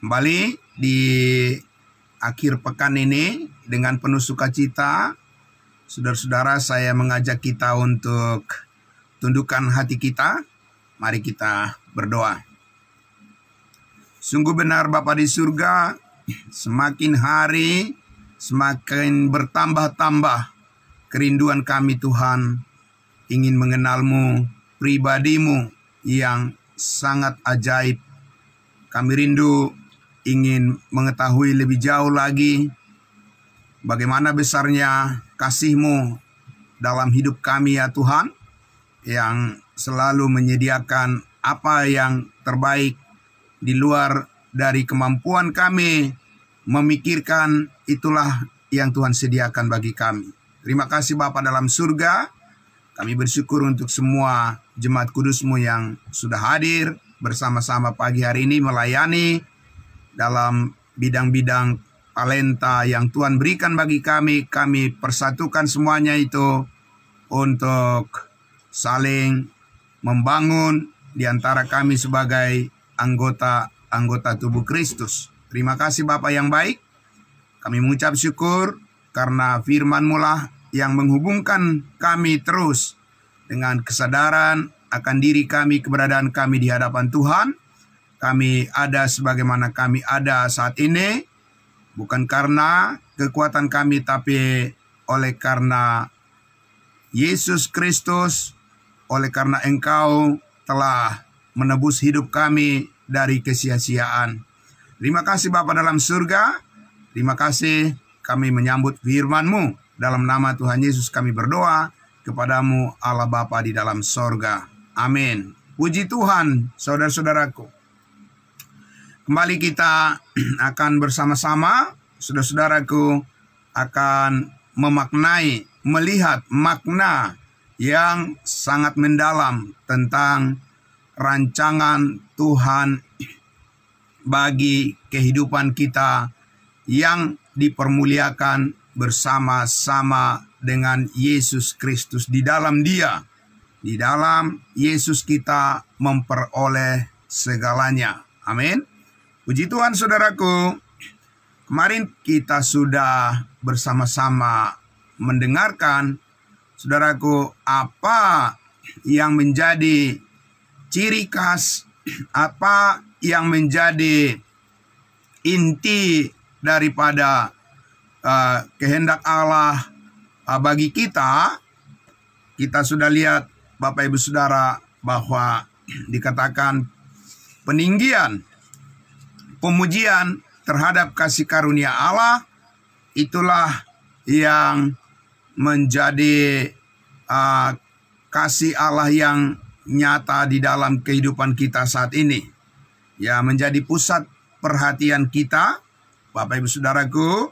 Kembali di akhir pekan ini dengan penuh sukacita, saudara-saudara, saya mengajak kita untuk tundukkan hati kita. Mari kita berdoa. Sungguh benar Bapa di surga, semakin hari semakin bertambah-tambah kerinduan kami Tuhan, ingin mengenal-Mu, pribadi-Mu yang sangat ajaib. Kami rindu ingin mengetahui lebih jauh lagi bagaimana besarnya kasih-Mu dalam hidup kami ya Tuhan, yang selalu menyediakan apa yang terbaik di luar dari kemampuan kami memikirkan. Itulah yang Tuhan sediakan bagi kami. Terima kasih Bapa dalam surga. Kami bersyukur untuk semua jemaat kudus-Mu yang sudah hadir bersama-sama pagi hari ini melayani dalam bidang-bidang talenta yang Tuhan berikan bagi kami. Kami persatukan semuanya itu untuk saling membangun di antara kami sebagai anggota tubuh Kristus. Terima kasih Bapa yang baik. Kami mengucap syukur karena firman-Mu lah yang menghubungkan kami terus dengan kesadaran akan diri kami, keberadaan kami di hadapan Tuhan. Kami ada sebagaimana kami ada saat ini, bukan karena kekuatan kami, tapi oleh karena Yesus Kristus, oleh karena Engkau telah menebus hidup kami dari kesia-siaan. Terima kasih Bapa dalam surga. Terima kasih kami menyambut firman-Mu. Dalam nama Tuhan Yesus kami berdoa kepadamu Allah Bapa di dalam sorga. Amin. Puji Tuhan, saudara-saudaraku. Kembali kita akan bersama-sama, saudara-saudaraku, akan memaknai, melihat makna yang sangat mendalam tentang rancangan Tuhan bagi kehidupan kita yang dipermuliakan bersama-sama dengan Yesus Kristus. Di dalam Dia, di dalam Yesus kita memperoleh segalanya. Amin. Puji Tuhan saudaraku. Kemarin kita sudah bersama-sama mendengarkan, saudaraku, apa yang menjadi ciri khas, apa yang menjadi inti daripada kehendak Allah bagi kita. Kita sudah lihat Bapak Ibu Saudara bahwa dikatakan peninggian, pemujian terhadap kasih karunia Allah, itulah yang menjadi kasih Allah yang nyata di dalam kehidupan kita saat ini. Ya, menjadi pusat perhatian kita. Bapak Ibu Saudaraku,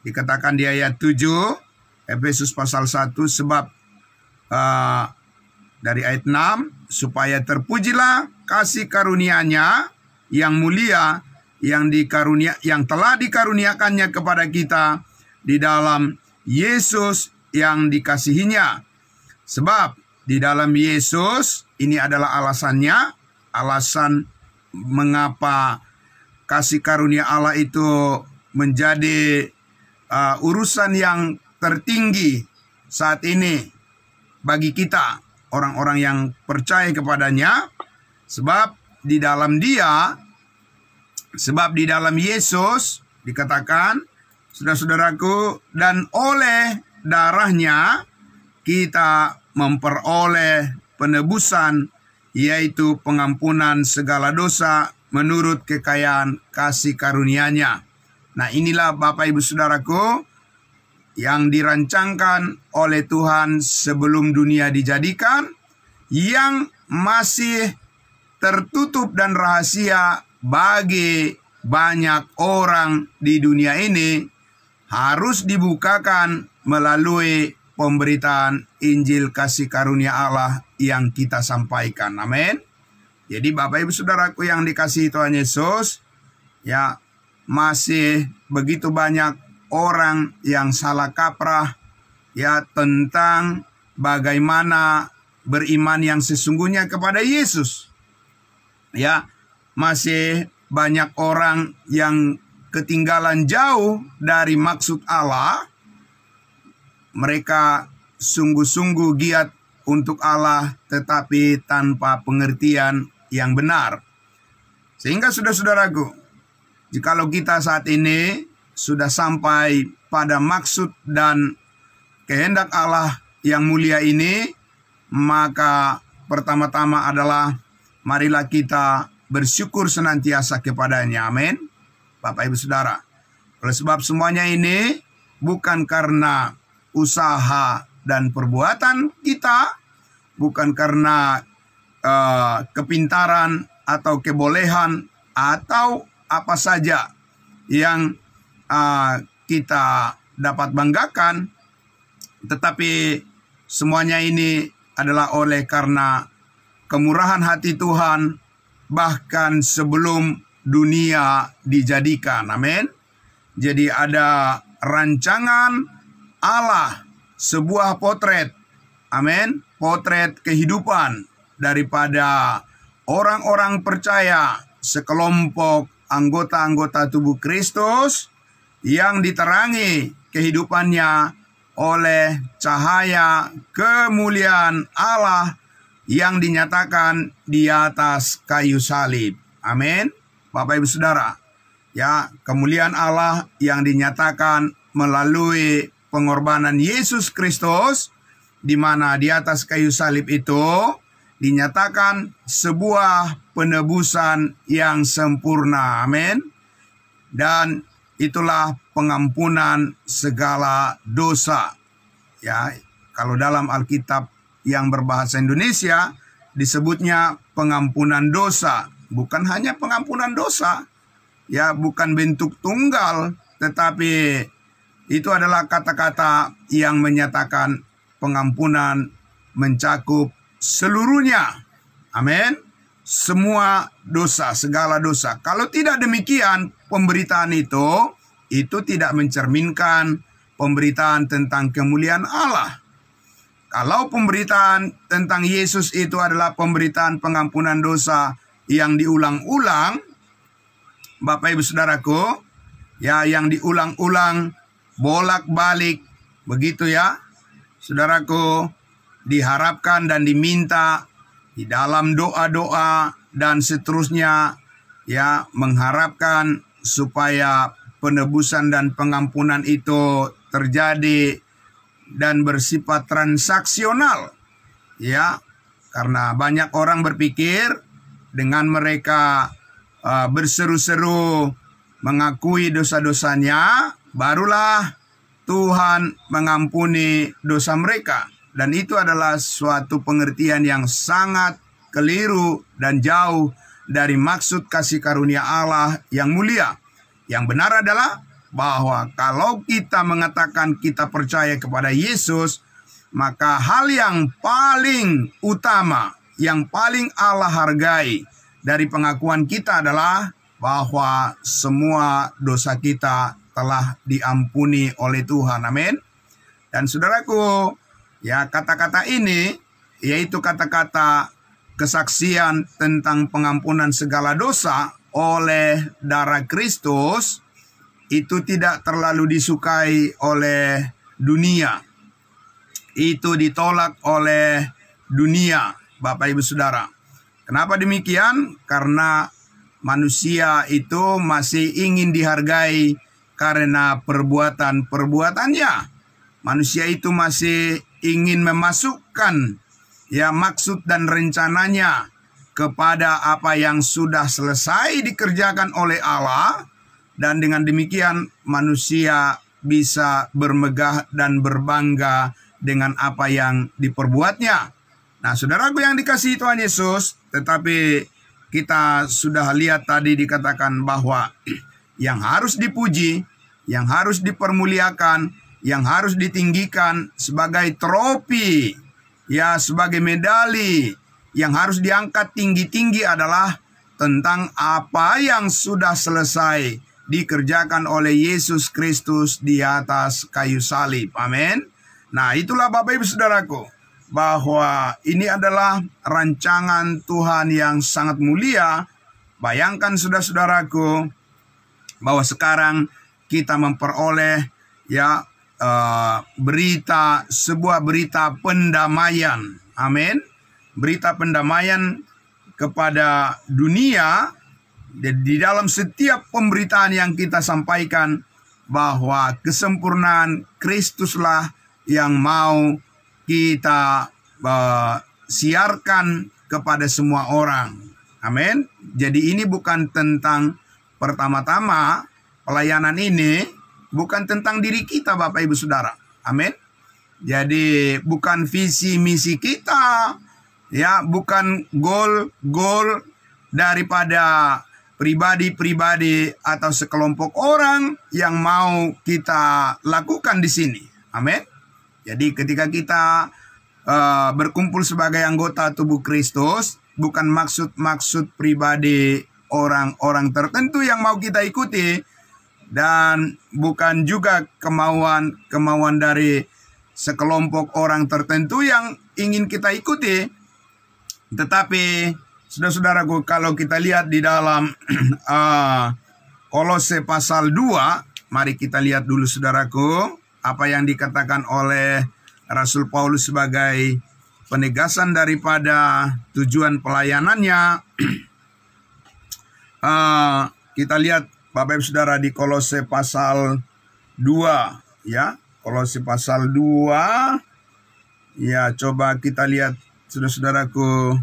dikatakan di ayat 7, Efesus pasal 1, sebab dari ayat 6, supaya terpujilah kasih karunia-Nya yang mulia yang telah dikaruniakannya kepada kita di dalam Yesus yang dikasihinya. Sebab di dalam Yesus, ini adalah alasannya, alasan mengapa kasih karunia Allah itu menjadi urusan yang tertinggi saat ini bagi kita, orang-orang yang percaya kepadanya. Sebab di dalam Dia, sebab di dalam Yesus dikatakan, saudara-saudaraku, dan oleh darah-Nya kita memperoleh penebusan, yaitu pengampunan segala dosa menurut kekayaan kasih karunia-Nya. Nah, inilah Bapak Ibu Saudaraku yang dirancangkan oleh Tuhan sebelum dunia dijadikan, yang masih tertutup dan rahasia bagi banyak orang di dunia ini, harus dibukakan melalui pemberitaan Injil kasih karunia Allah yang kita sampaikan. Amin. Jadi Bapak Ibu Saudaraku yang dikasihi Tuhan Yesus, ya, masih begitu banyak orang yang salah kaprah ya tentang bagaimana beriman yang sesungguhnya kepada Yesus. Ya, masih banyak orang yang ketinggalan jauh dari maksud Allah. Mereka sungguh-sungguh giat untuk Allah, tetapi tanpa pengertian yang benar. Sehingga saudara-saudaraku, jikalau kita saat ini sudah sampai pada maksud dan kehendak Allah yang mulia ini, maka pertama-tama adalah marilah kita bersyukur senantiasa kepadanya. Amin. Bapak Ibu Saudara, oleh sebab semuanya ini bukan karena usaha dan perbuatan kita, bukan karena kepintaran atau kebolehan atau apa saja yang kita dapat banggakan, tetapi semuanya ini adalah oleh karena kemurahan hati Tuhan bahkan sebelum dunia dijadikan. Amin. Jadi ada rancangan Allah, sebuah potret, amin, potret kehidupan daripada orang-orang percaya, sekelompok anggota-anggota tubuh Kristus yang diterangi kehidupannya oleh cahaya kemuliaan Allah yang dinyatakan di atas kayu salib. Amin. Bapak Ibu Saudara, ya, kemuliaan Allah yang dinyatakan melalui pengorbanan Yesus Kristus, di mana di atas kayu salib itu dinyatakan sebuah penebusan yang sempurna. Amin. Dan itulah pengampunan segala dosa. Ya, kalau dalam Alkitab yang berbahasa Indonesia disebutnya pengampunan dosa, bukan hanya pengampunan dosa, ya, bukan bentuk tunggal, tetapi itu adalah kata-kata yang menyatakan pengampunan mencakup seluruhnya. Amin. Semua dosa, segala dosa. Kalau tidak demikian, pemberitaan itu tidak mencerminkan pemberitaan tentang kemuliaan Allah. Kalau pemberitaan tentang Yesus itu adalah pemberitaan pengampunan dosa yang diulang-ulang, Bapak Ibu Saudaraku, ya, yang diulang-ulang bolak-balik begitu ya, saudaraku, diharapkan dan diminta di dalam doa-doa dan seterusnya, ya, mengharapkan supaya penebusan dan pengampunan itu terjadi dan bersifat transaksional, ya, karena banyak orang berpikir dengan mereka berseru-seru mengakui dosa-dosanya, barulah Tuhan mengampuni dosa mereka. Dan itu adalah suatu pengertian yang sangat keliru dan jauh dari maksud kasih karunia Allah yang mulia. Yang benar adalah bahwa kalau kita mengatakan kita percaya kepada Yesus, maka hal yang paling utama, yang paling Allah hargai dari pengakuan kita adalah bahwa semua dosa kita telah diampuni oleh Tuhan. Amin. Dan saudaraku, ya, kata-kata ini, yaitu kata-kata kesaksian tentang pengampunan segala dosa oleh darah Kristus, itu tidak terlalu disukai oleh dunia. Itu ditolak oleh dunia, Bapak Ibu Saudara. Kenapa demikian? Karena manusia itu masih ingin dihargai karena perbuatan-perbuatannya. Manusia itu masih ingin memasukkan, ya, maksud dan rencananya kepada apa yang sudah selesai dikerjakan oleh Allah. Dan dengan demikian manusia bisa bermegah dan berbangga dengan apa yang diperbuatnya. Nah, saudaraku yang dikasihi Tuhan Yesus, tetapi kita sudah lihat tadi dikatakan bahwa yang harus dipuji, yang harus dipermuliakan, yang harus ditinggikan sebagai trofi, ya, sebagai medali, yang harus diangkat tinggi-tinggi adalah tentang apa yang sudah selesai dikerjakan oleh Yesus Kristus di atas kayu salib. Amin. Nah, itulah Bapak Ibu Saudaraku, bahwa ini adalah rancangan Tuhan yang sangat mulia, Bayangkan saudara-saudaraku bahwa sekarang kita memperoleh sebuah berita pendamaian. Amin. Berita pendamaian kepada dunia. Di dalam setiap pemberitaan yang kita sampaikan bahwa kesempurnaan Kristuslah yang mau kita siarkan kepada semua orang. Amin. Jadi ini bukan tentang, pertama-tama pelayanan ini bukan tentang diri kita, Bapak Ibu Saudara. Amin. Jadi bukan visi misi kita, bukan goal daripada pribadi-pribadi atau sekelompok orang yang mau kita lakukan di sini. Amin. Jadi ketika kita berkumpul sebagai anggota tubuh Kristus, bukan maksud pribadi orang-orang tertentu yang mau kita ikuti, dan bukan juga kemauan dari sekelompok orang tertentu yang ingin kita ikuti. Tetapi saudara-saudaraku, kalau kita lihat di dalam Kolose pasal 2, mari kita lihat dulu saudaraku, apa yang dikatakan oleh Rasul Paulus sebagai penegasan daripada tujuan pelayanannya. Kita lihat Bapak Ibu Saudara di Kolose pasal 2, Kolose pasal 2. Coba kita lihat saudara-saudaraku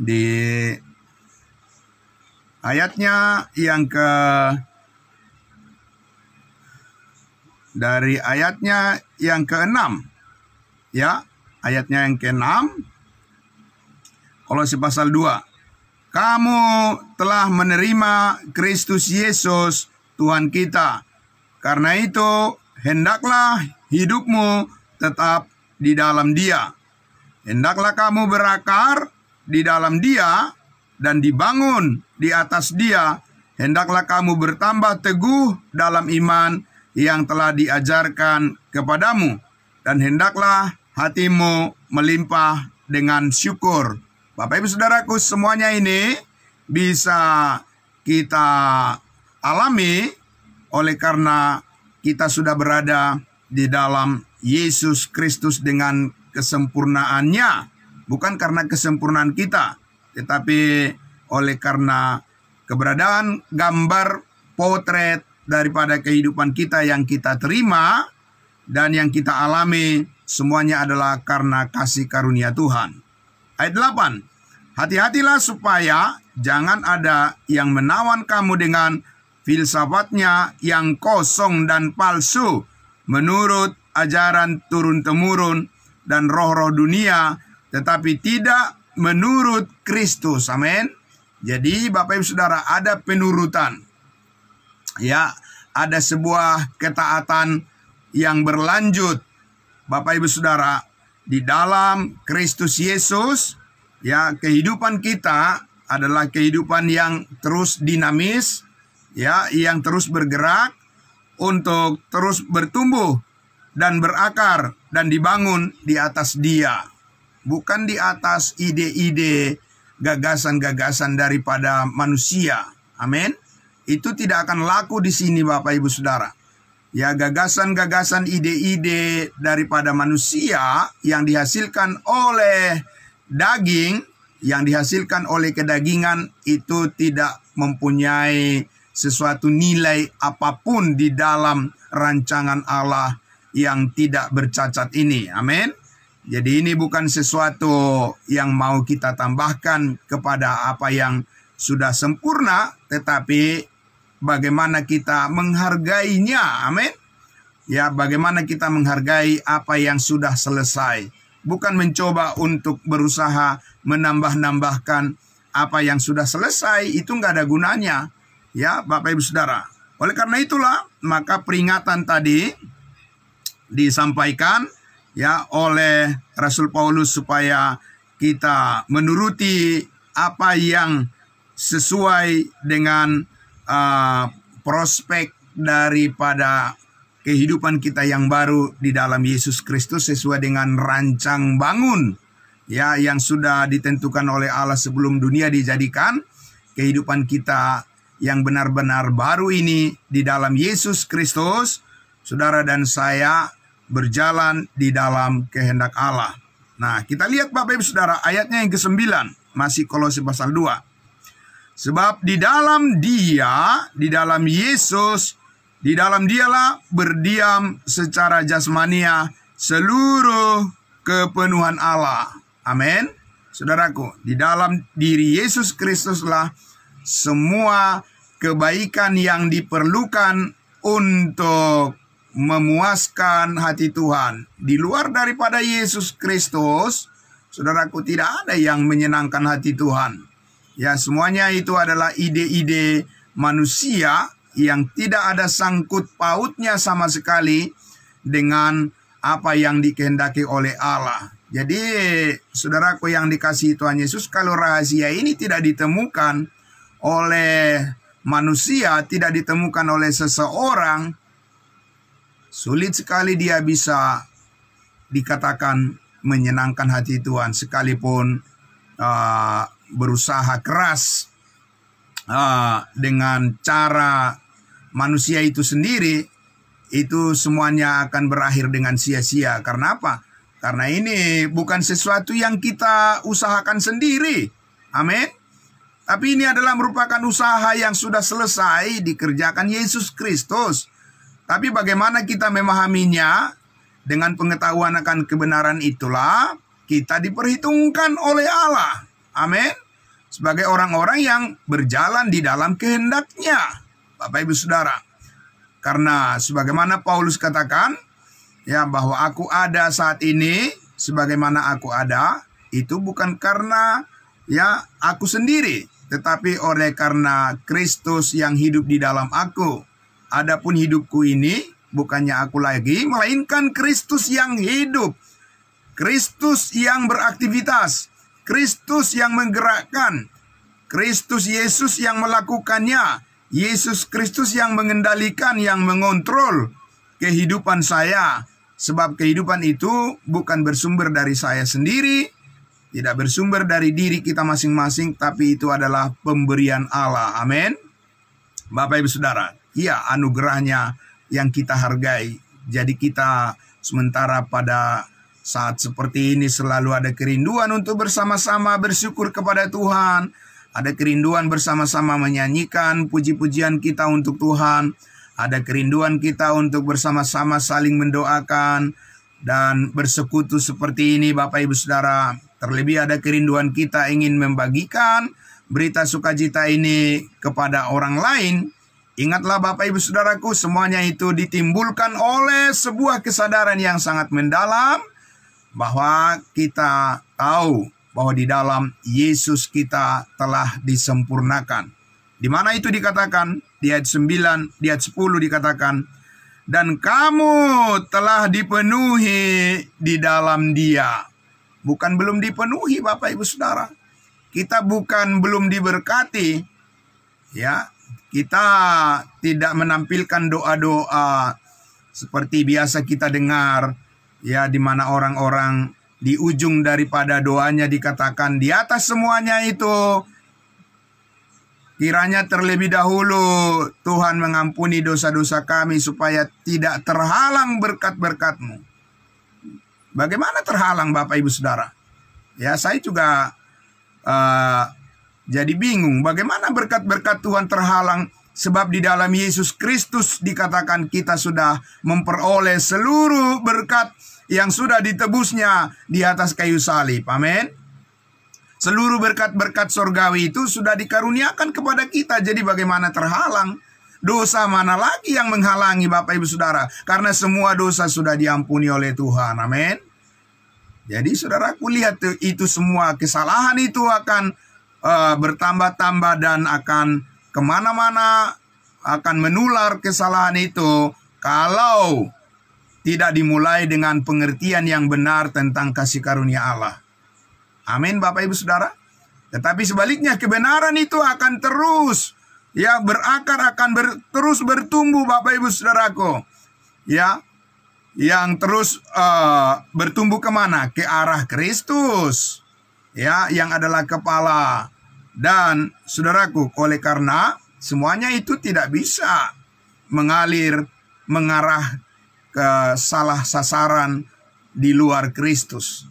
di ayatnya yang dari ayatnya yang ke-6. Ayatnya yang ke-6. Kolose pasal 2. Kamu telah menerima Kristus Yesus Tuhan kita. Karena itu, hendaklah hidupmu tetap di dalam Dia. Hendaklah kamu berakar di dalam Dia dan dibangun di atas Dia. Hendaklah kamu bertambah teguh dalam iman yang telah diajarkan kepadamu. Dan hendaklah hatimu melimpah dengan syukur. Bapak Ibu Saudaraku, semuanya ini bisa kita alami oleh karena kita sudah berada di dalam Yesus Kristus dengan kesempurnaannya. Bukan karena kesempurnaan kita, tetapi oleh karena keberadaan gambar potret daripada kehidupan kita yang kita terima dan yang kita alami, semuanya adalah karena kasih karunia Tuhan. Ayat 8. Hati-hatilah supaya jangan ada yang menawan kamu dengan filsafatnya yang kosong dan palsu, menurut ajaran turun-temurun dan roh-roh dunia, tetapi tidak menurut Kristus. Amin. Jadi Bapak Ibu Saudara, ada penurutan. Ada sebuah ketaatan yang berlanjut. Bapak Ibu Saudara, di dalam Kristus Yesus, kehidupan kita adalah kehidupan yang terus dinamis, yang terus bergerak untuk terus bertumbuh dan berakar dan dibangun di atas Dia, bukan di atas ide-ide, gagasan-gagasan daripada manusia. Amin. Itu tidak akan laku di sini Bapak Ibu Saudara. Gagasan-gagasan, ide-ide daripada manusia yang dihasilkan oleh daging, yang dihasilkan oleh kedagingan, itu tidak mempunyai sesuatu nilai apapun di dalam rancangan Allah yang tidak bercacat ini. Amin. Jadi ini bukan sesuatu yang mau kita tambahkan kepada apa yang sudah sempurna, tetapi bagaimana kita menghargainya. Amin. Bagaimana kita menghargai apa yang sudah selesai. Bukan mencoba untuk berusaha menambah-nambahkan apa yang sudah selesai. Itu nggak ada gunanya. Bapak Ibu Saudara. Oleh karena itulah, maka peringatan tadi disampaikan oleh Rasul Paulus supaya kita menuruti apa yang sesuai dengan prospek daripada kehidupan kita yang baru di dalam Yesus Kristus, sesuai dengan rancang bangun ya, yang sudah ditentukan oleh Allah sebelum dunia dijadikan, kehidupan kita yang benar-benar baru ini di dalam Yesus Kristus, saudara dan saya berjalan di dalam kehendak Allah. Nah, kita lihat Bapak Ibu Saudara ayatnya yang ke-9, masih Kolose pasal 2. Sebab di dalam Dia, di dalam Yesus, di dalam Dialah berdiam secara jasmania seluruh kepenuhan Allah. Amin. Saudaraku, di dalam diri Yesus Kristuslah semua kebaikan yang diperlukan untuk memuaskan hati Tuhan. Di luar daripada Yesus Kristus, saudaraku, tidak ada yang menyenangkan hati Tuhan. Ya, semuanya itu adalah ide-ide manusia yang tidak ada sangkut pautnya sama sekali dengan apa yang dikehendaki oleh Allah. Jadi, saudaraku yang dikasihi Tuhan Yesus, kalau rahasia ini tidak ditemukan oleh manusia, tidak ditemukan oleh seseorang, sulit sekali dia bisa dikatakan menyenangkan hati Tuhan, sekalipun berusaha keras dengan cara manusia itu sendiri, itu semuanya akan berakhir dengan sia-sia. Karena apa? Karena ini bukan sesuatu yang kita usahakan sendiri. Amin. Tapi ini adalah merupakan usaha yang sudah selesai dikerjakan Yesus Kristus. Tapi bagaimana kita memahaminya? Dengan pengetahuan akan kebenaran itulah kita diperhitungkan oleh Allah. Amin. Sebagai orang-orang yang berjalan di dalam kehendak-Nya, Bapak Ibu Saudara. Karena sebagaimana Paulus katakan, ya, bahwa aku ada saat ini, sebagaimana aku ada, itu bukan karena ya aku sendiri, tetapi oleh karena Kristus yang hidup di dalam aku. Adapun hidupku ini bukannya aku lagi, melainkan Kristus yang hidup. Kristus yang beraktivitas, Kristus yang menggerakkan, Kristus Yesus yang melakukannya, Yesus Kristus yang mengendalikan, yang mengontrol kehidupan saya. Sebab kehidupan itu bukan bersumber dari saya sendiri, tidak bersumber dari diri kita masing-masing, tapi itu adalah pemberian Allah. Amin. Bapak Ibu Saudara, ya, anugerahnya yang kita hargai. Jadi kita sementara pada saat seperti ini selalu ada kerinduan untuk bersama-sama bersyukur kepada Tuhan. Ada kerinduan bersama-sama menyanyikan puji-pujian kita untuk Tuhan. Ada kerinduan kita untuk bersama-sama saling mendoakan dan bersekutu seperti ini, Bapak Ibu Saudara. Terlebih ada kerinduan kita ingin membagikan berita sukacita ini kepada orang lain. Ingatlah Bapak Ibu Saudaraku, semuanya itu ditimbulkan oleh sebuah kesadaran yang sangat mendalam bahwa kita tahu bahwa di dalam Yesus kita telah disempurnakan. Di mana itu dikatakan? Di ayat 9, di ayat 10 dikatakan, dan kamu telah dipenuhi di dalam Dia. Bukan belum dipenuhi, Bapak Ibu Saudara. Kita bukan belum diberkati, ya. Kita tidak menampilkan doa-doa seperti biasa kita dengar, ya, di mana orang-orang di ujung daripada doanya dikatakan, di atas semuanya itu, kiranya terlebih dahulu Tuhan mengampuni dosa-dosa kami supaya tidak terhalang berkat-berkat-Mu. Bagaimana terhalang, Bapak Ibu Saudara? Ya, saya juga jadi bingung bagaimana berkat-berkat Tuhan terhalang. Sebab di dalam Yesus Kristus dikatakan kita sudah memperoleh seluruh berkat yang sudah ditebusnya di atas kayu salib. Amin. Seluruh berkat-berkat sorgawi itu sudah dikaruniakan kepada kita. Jadi bagaimana terhalang? Dosa mana lagi yang menghalangi, Bapak Ibu Saudara? Karena semua dosa sudah diampuni oleh Tuhan. Amin. Jadi saudaraku, lihat itu semua kesalahan itu akan bertambah-tambah dan akan kemana-mana, akan menular kesalahan itu kalau tidak dimulai dengan pengertian yang benar tentang kasih karunia Allah. Amin, Bapak Ibu Saudara. Tetapi sebaliknya kebenaran itu akan terus ya berakar, akan terus bertumbuh, Bapak Ibu Saudaraku. Ya. yang terus bertumbuh kemana? Ke arah Kristus, ya, yang adalah kepala. Dan saudaraku, oleh karena semuanya itu tidak bisa mengarah ke salah sasaran di luar Kristus.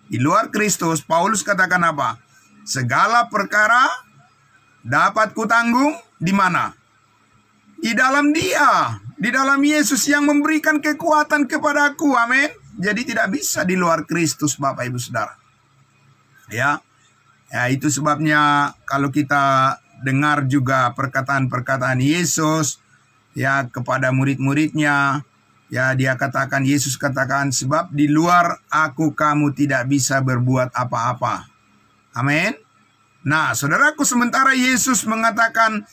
Di luar Kristus, Paulus katakan apa? Segala perkara dapat kutanggung di mana? Di dalam Dia, di dalam Yesus yang memberikan kekuatan kepadaku. Amin. Jadi tidak bisa di luar Kristus, Bapak Ibu Saudara. Ya, itu sebabnya kalau kita dengar juga perkataan-perkataan Yesus, ya, kepada murid-muridnya, ya, dia katakan, Yesus katakan, sebab di luar aku kamu tidak bisa berbuat apa-apa. Amin. Nah, saudaraku, sementara Yesus mengatakan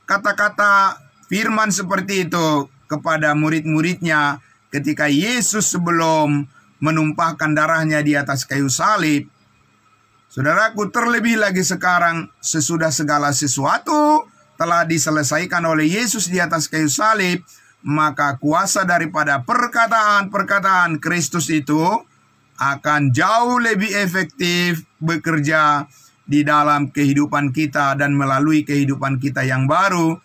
kata-kata firman seperti itu kepada murid-muridnya ketika Yesus sebelum menumpahkan darahnya di atas kayu salib, saudaraku, terlebih lagi sekarang sesudah segala sesuatu telah diselesaikan oleh Yesus di atas kayu salib, maka kuasa daripada perkataan-perkataan Kristus itu akan jauh lebih efektif bekerja di dalam kehidupan kita dan melalui kehidupan kita yang baru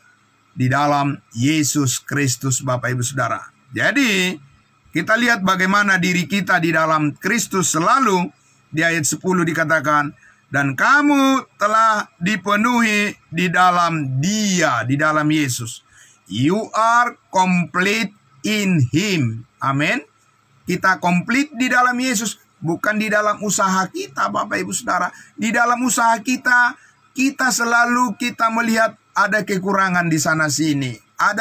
di dalam Yesus Kristus, Bapak Ibu Saudara. Jadi, kita lihat bagaimana diri kita di dalam Kristus selalu. Di ayat 10 dikatakan, dan kamu telah dipenuhi di dalam Dia, di dalam Yesus. You are complete in Him. Amin. Kita komplit di dalam Yesus, bukan di dalam usaha kita, Bapak Ibu Saudara. Di dalam usaha kita selalu kita melihat ada kekurangan di sana sini.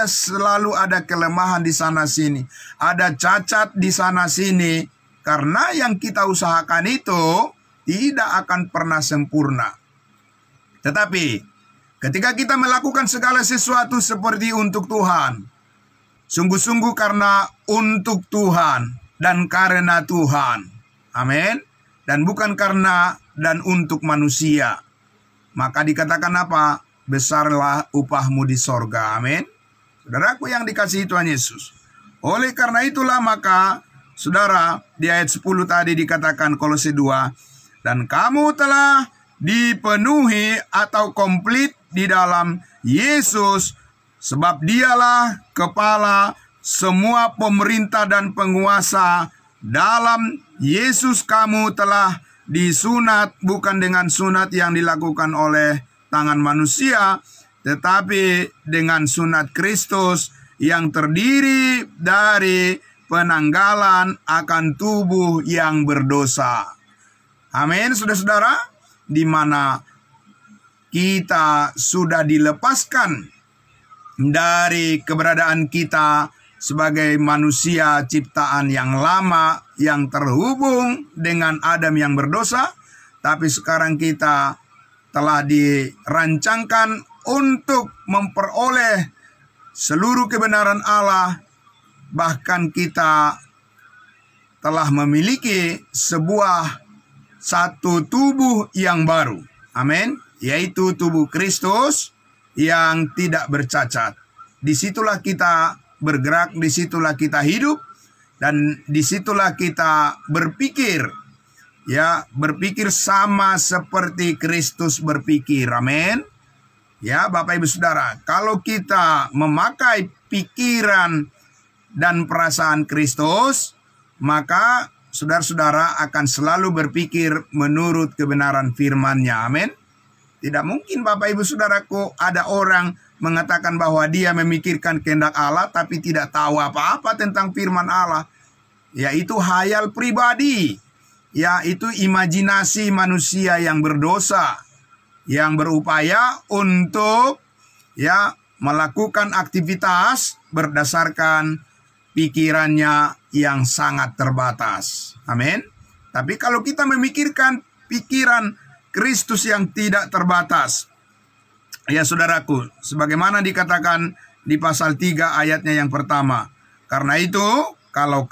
Selalu ada kelemahan di sana sini. Ada cacat di sana sini. Karena yang kita usahakan itu tidak akan pernah sempurna. Tetapi ketika kita melakukan segala sesuatu seperti untuk Tuhan, sungguh-sungguh karena untuk Tuhan dan karena Tuhan. Amin. Dan bukan karena dan untuk manusia. Maka dikatakan apa? Besarlah upahmu di sorga. Amin. Saudaraku yang dikasihi Tuhan Yesus. Oleh karena itulah maka, saudara, di ayat 10 tadi dikatakan Kolose 2, dan kamu telah dipenuhi atau komplit di dalam Yesus, sebab Dialah kepala semua pemerintah dan penguasa. Dalam Yesus kamu telah disunat, bukan dengan sunat yang dilakukan oleh tangan manusia, tetapi dengan sunat Kristus yang terdiri dari penanggalan akan tubuh yang berdosa. Amin, saudara-saudara, di mana kita sudah dilepaskan dari keberadaan kita sebagai manusia ciptaan yang lama yang terhubung dengan Adam yang berdosa, tapi sekarang kita telah dirancangkan untuk memperoleh seluruh kebenaran Allah. Bahkan kita telah memiliki satu tubuh yang baru. Amin. Yaitu tubuh Kristus yang tidak bercacat. Disitulah kita bergerak, disitulah kita hidup, dan disitulah kita berpikir. Ya, berpikir sama seperti Kristus berpikir. Amin. Ya, Bapak Ibu Saudara, kalau kita memakai pikiran dan perasaan Kristus, maka saudara-saudara akan selalu berpikir menurut kebenaran firman-Nya. Amin. Tidak mungkin, Bapak Ibu Saudaraku, ada orang mengatakan bahwa dia memikirkan kehendak Allah tapi tidak tahu apa-apa tentang firman Allah. Yaitu hayal pribadi. Yaitu imajinasi manusia yang berdosa, yang berupaya untuk melakukan aktivitas berdasarkan pikirannya yang sangat terbatas. Amin. Tapi kalau kita memikirkan pikiran Kristus yang tidak terbatas, ya saudaraku, sebagaimana dikatakan di pasal 3 ayatnya yang pertama, karena itu karena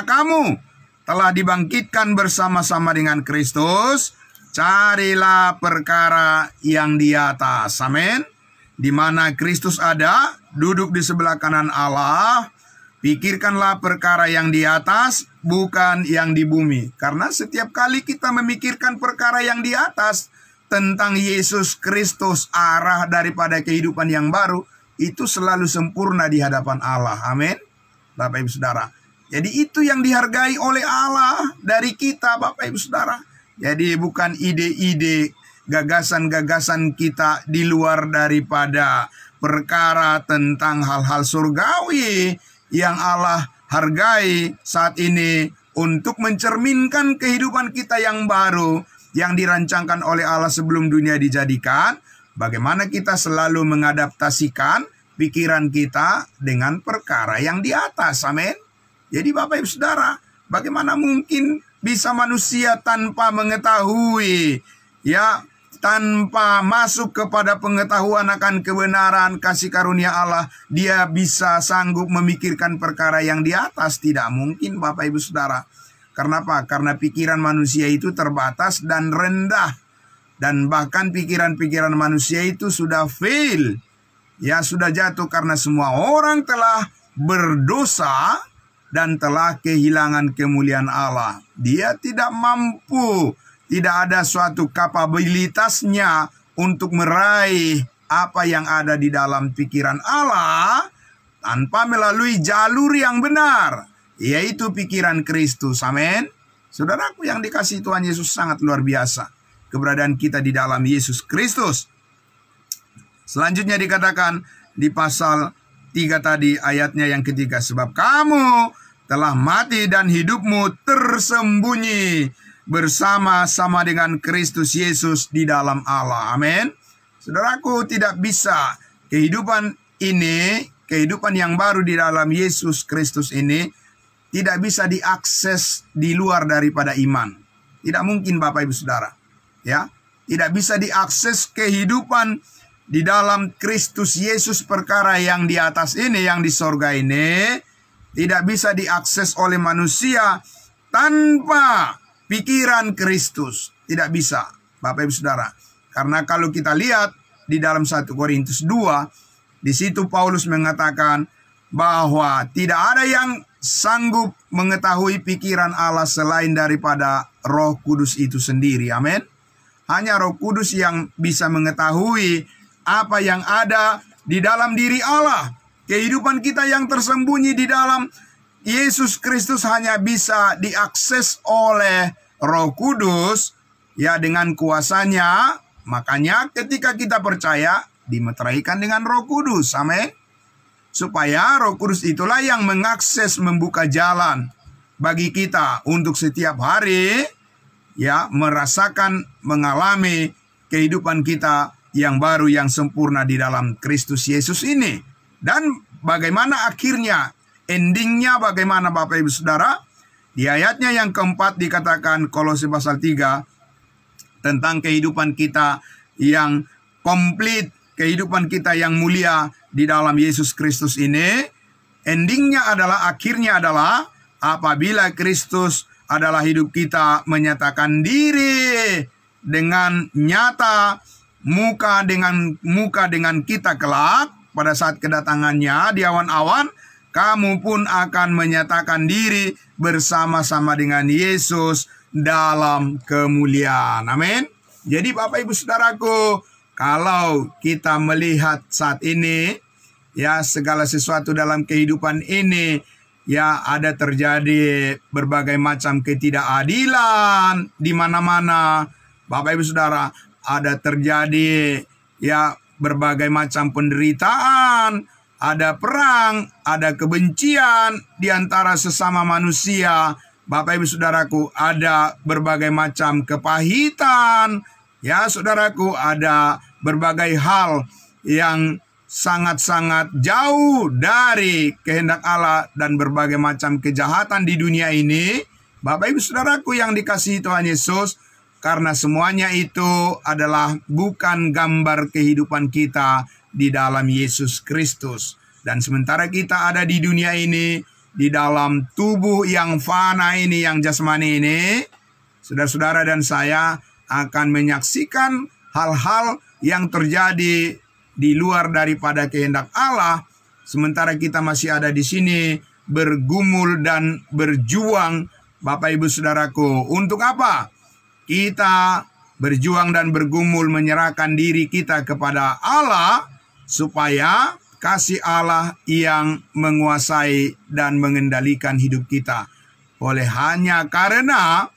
kamu telah dibangkitkan bersama-sama dengan Kristus, carilah perkara yang di atas. Amin. Di mana Kristus ada, duduk di sebelah kanan Allah, Pikirkanlah perkara yang di atas, bukan yang di bumi. Karena setiap kali kita memikirkan perkara yang di atas, tentang Yesus Kristus, arah daripada kehidupan yang baru, itu selalu sempurna di hadapan Allah. Amin. Bapak Ibu Saudara. Jadi itu yang dihargai oleh Allah dari kita, Bapak Ibu Saudara. Jadi bukan ide-ide, gagasan-gagasan kita di luar daripada perkara tentang hal-hal surgawi yang Allah hargai saat ini untuk mencerminkan kehidupan kita yang baru yang dirancangkan oleh Allah sebelum dunia dijadikan. Bagaimana kita selalu mengadaptasikan pikiran kita dengan perkara yang di atas. Amin. Jadi Bapak Ibu Saudara, bagaimana mungkin bisa manusia tanpa mengetahui, tanpa masuk kepada pengetahuan akan kebenaran kasih karunia Allah, dia bisa sanggup memikirkan perkara yang di atas? Tidak mungkin, Bapak Ibu Saudara. Karena apa? Karena pikiran manusia itu terbatas dan rendah. Dan bahkan pikiran-pikiran manusia itu sudah fail. Sudah jatuh karena semua orang telah berdosa dan telah kehilangan kemuliaan Allah. Dia tidak mampu, tidak ada suatu kapabilitasnya untuk meraih apa yang ada di dalam pikiran Allah tanpa melalui jalur yang benar, yaitu pikiran Kristus. Amin. Saudaraku yang dikasihi Tuhan Yesus, sangat luar biasa keberadaan kita di dalam Yesus Kristus. Selanjutnya dikatakan di pasal 3 tadi ayatnya yang ketiga, sebab kamu telah mati dan hidupmu tersembunyi bersama-sama dengan Kristus Yesus di dalam Allah. Amin. Saudaraku, tidak bisa kehidupan ini, kehidupan yang baru di dalam Yesus Kristus ini, tidak bisa diakses di luar daripada iman. Tidak mungkin, Bapak Ibu Saudara. Tidak bisa diakses kehidupan di dalam Kristus Yesus, perkara yang di atas ini, yang di sorga ini, tidak bisa diakses oleh manusia tanpa pikiran Kristus. Tidak bisa, Bapak Ibu Saudara. Karena kalau kita lihat di dalam 1 Korintus 2, di situ Paulus mengatakan bahwa tidak ada yang sanggup mengetahui pikiran Allah selain daripada Roh Kudus itu sendiri. Amin. Hanya Roh Kudus yang bisa mengetahui apa yang ada di dalam diri Allah. Kehidupan kita yang tersembunyi di dalam Yesus Kristus hanya bisa diakses oleh Roh Kudus, dengan kuasanya. Makanya ketika kita percaya, dimeteraikan dengan Roh Kudus. Amin. Supaya Roh Kudus itulah yang mengakses, membuka jalan bagi kita untuk setiap hari merasakan, mengalami kehidupan kita yang baru, yang sempurna di dalam Kristus Yesus ini. Dan bagaimana akhirnya, endingnya bagaimana, Bapak Ibu Saudara? Di ayatnya yang keempat dikatakan, Kolose pasal 3, tentang kehidupan kita yang komplit, kehidupan kita yang mulia di dalam Yesus Kristus ini. Endingnya adalah, akhirnya adalah, apabila Kristus adalah hidup kita, menyatakan diri dengan nyata, muka dengan kita kelak pada saat kedatangannya di awan-awan, kamu pun akan menyatakan diri bersama-sama dengan Yesus dalam kemuliaan. Amin. Jadi Bapak Ibu Saudaraku, kalau kita melihat saat ini, segala sesuatu dalam kehidupan ini, ada terjadi berbagai macam ketidakadilan di mana-mana. Bapak Ibu Saudara, ada terjadi berbagai macam penderitaan, ada perang, ada kebencian di antara sesama manusia. Bapak Ibu Saudaraku, ada berbagai macam kepahitan. Saudaraku, ada berbagai hal yang sangat-sangat jauh dari kehendak Allah dan berbagai macam kejahatan di dunia ini. Bapak Ibu Saudaraku yang dikasihi Tuhan Yesus, karena semuanya itu adalah bukan gambar kehidupan kita di dalam Yesus Kristus. Dan sementara kita ada di dunia ini, di dalam tubuh yang fana ini, yang jasmani ini, saudara-saudara dan saya akan menyaksikan hal-hal yang terjadi di luar daripada kehendak Allah. Sementara kita masih ada di sini, bergumul dan berjuang, Bapak Ibu Saudaraku. Untuk apa? Kita berjuang dan bergumul menyerahkan diri kita kepada Allah, supaya kasih Allah yang menguasai dan mengendalikan hidup kita. Oleh hanya karena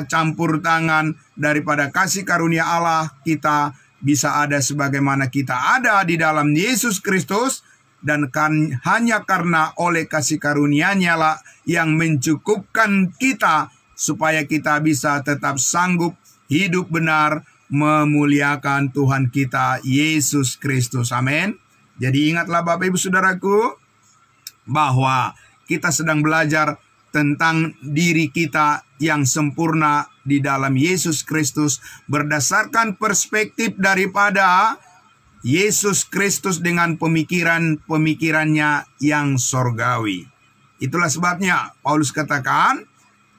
campur tangan daripada kasih karunia Allah, kita bisa ada sebagaimana kita ada di dalam Yesus Kristus. Dan hanya karena oleh kasih karunia-Nya lah yang mencukupkan kita, supaya kita bisa tetap sanggup hidup benar memuliakan Tuhan kita Yesus Kristus. Amin. Jadi ingatlah Bapak Ibu Saudaraku, bahwa kita sedang belajar tentang diri kita yang sempurna di dalam Yesus Kristus, berdasarkan perspektif daripada Yesus Kristus dengan pemikirannya yang sorgawi. Itulah sebabnya Paulus katakan,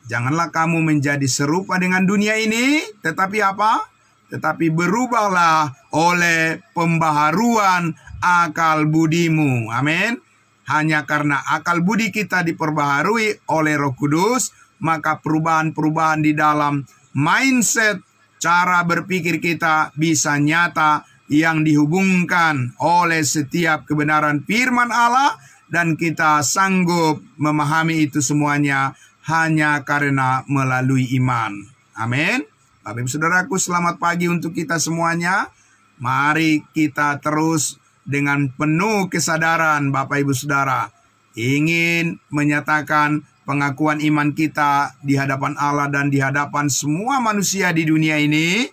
janganlah kamu menjadi serupa dengan dunia ini, tetapi apa? Tetapi berubahlah oleh pembaharuan akal budimu. Amin. Hanya karena akal budi kita diperbaharui oleh Roh Kudus, maka perubahan-perubahan di dalam mindset, cara berpikir kita bisa nyata, yang dihubungkan oleh setiap kebenaran firman Allah, dan kita sanggup memahami itu semuanya hanya karena melalui iman. Amin. Bapak Ibu Saudaraku, selamat pagi untuk kita semuanya. Mari kita terus dengan penuh kesadaran, Bapak Ibu Saudara, ingin menyatakan pengakuan iman kita di hadapan Allah dan di hadapan semua manusia di dunia ini.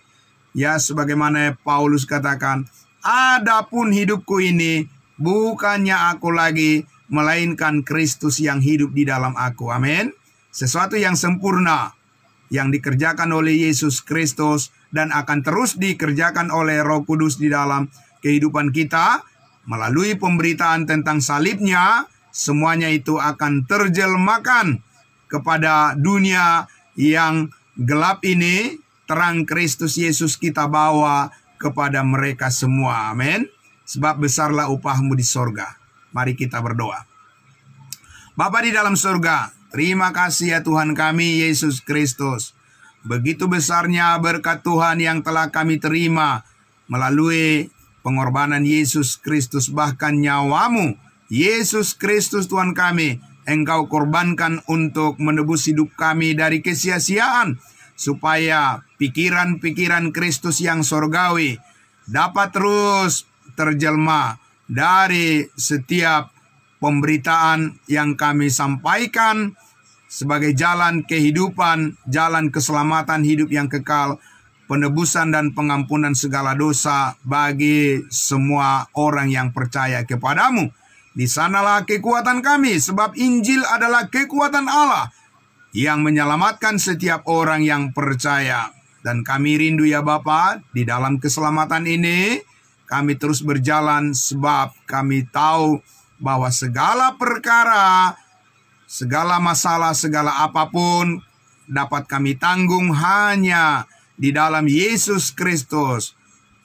Ya, sebagaimana Paulus katakan, adapun hidupku ini bukannya aku lagi, melainkan Kristus yang hidup di dalam aku. Amin. Sesuatu yang sempurna yang dikerjakan oleh Yesus Kristus dan akan terus dikerjakan oleh Roh Kudus di dalam kehidupan kita melalui pemberitaan tentang salibnya, semuanya itu akan terjelmakan kepada dunia yang gelap ini. Terang Kristus Yesus kita bawa kepada mereka semua. Amin. Sebab besarlah upahmu di sorga. Mari kita berdoa. Bapa di dalam sorga, terima kasih ya Tuhan kami Yesus Kristus. Begitu besarnya berkat Tuhan yang telah kami terima melalui pengorbanan Yesus Kristus, bahkan nyawamu Yesus Kristus Tuhan kami, Engkau korbankan untuk menebus hidup kami dari kesia-siaan, supaya pikiran-pikiran Kristus yang sorgawi dapat terus terjelma dari setiap pemberitaan yang kami sampaikan sebagai jalan kehidupan, jalan keselamatan hidup yang kekal, penebusan dan pengampunan segala dosa bagi semua orang yang percaya kepadamu. Di sanalah kekuatan kami, sebab Injil adalah kekuatan Allah yang menyelamatkan setiap orang yang percaya. Dan kami rindu ya Bapa, di dalam keselamatan ini kami terus berjalan, sebab kami tahu bahwa segala perkara, segala masalah, segala apapun dapat kami tanggung hanya di dalam Yesus Kristus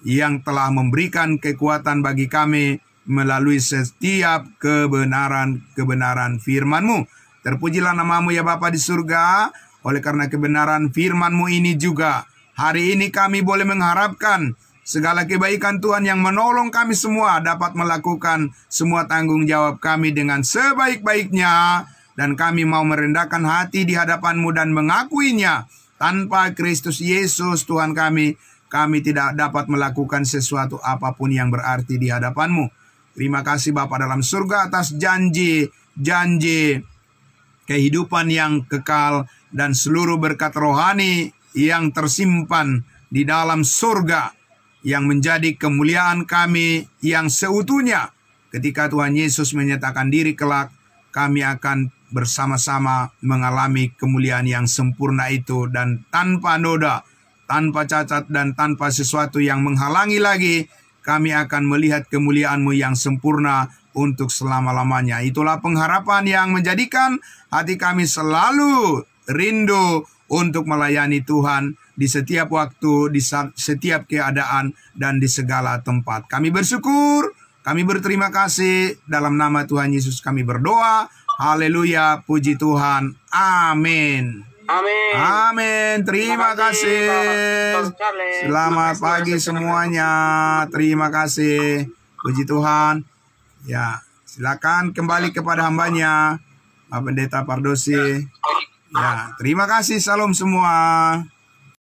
yang telah memberikan kekuatan bagi kami melalui setiap kebenaran firman-Mu. Terpujilah namamu ya Bapa di surga. Oleh karena kebenaran firman-Mu ini juga, hari ini kami boleh mengharapkan segala kebaikan Tuhan yang menolong kami semua dapat melakukan semua tanggung jawab kami dengan sebaik-baiknya. Dan kami mau merendahkan hati di hadapan-Mu dan mengakuinya. Tanpa Kristus Yesus Tuhan kami tidak dapat melakukan sesuatu apapun yang berarti di hadapan-Mu. Terima kasih Bapa dalam surga atas janji kehidupan yang kekal dan seluruh berkat rohani yang tersimpan di dalam surga, yang menjadi kemuliaan kami yang seutuhnya. Ketika Tuhan Yesus menyatakan diri kelak, kami akan bersama-sama mengalami kemuliaan yang sempurna itu, dan tanpa noda, tanpa cacat, dan tanpa sesuatu yang menghalangi lagi, kami akan melihat kemuliaan-Mu yang sempurna untuk selama-lamanya. Itulah pengharapan yang menjadikan hati kami selalu rindu untuk melayani Tuhan di setiap waktu, di setiap keadaan, dan di segala tempat. Kami bersyukur, kami berterima kasih. Dalam nama Tuhan Yesus kami berdoa. Haleluya, puji Tuhan. Amin. Amin. Amin. Terima kasih. Selamat pagi semuanya. Terima kasih. Puji Tuhan. Ya, silakan kembali kepada hambanya, Pak Pendeta Pardosi. Ya, terima kasih. Salam semua.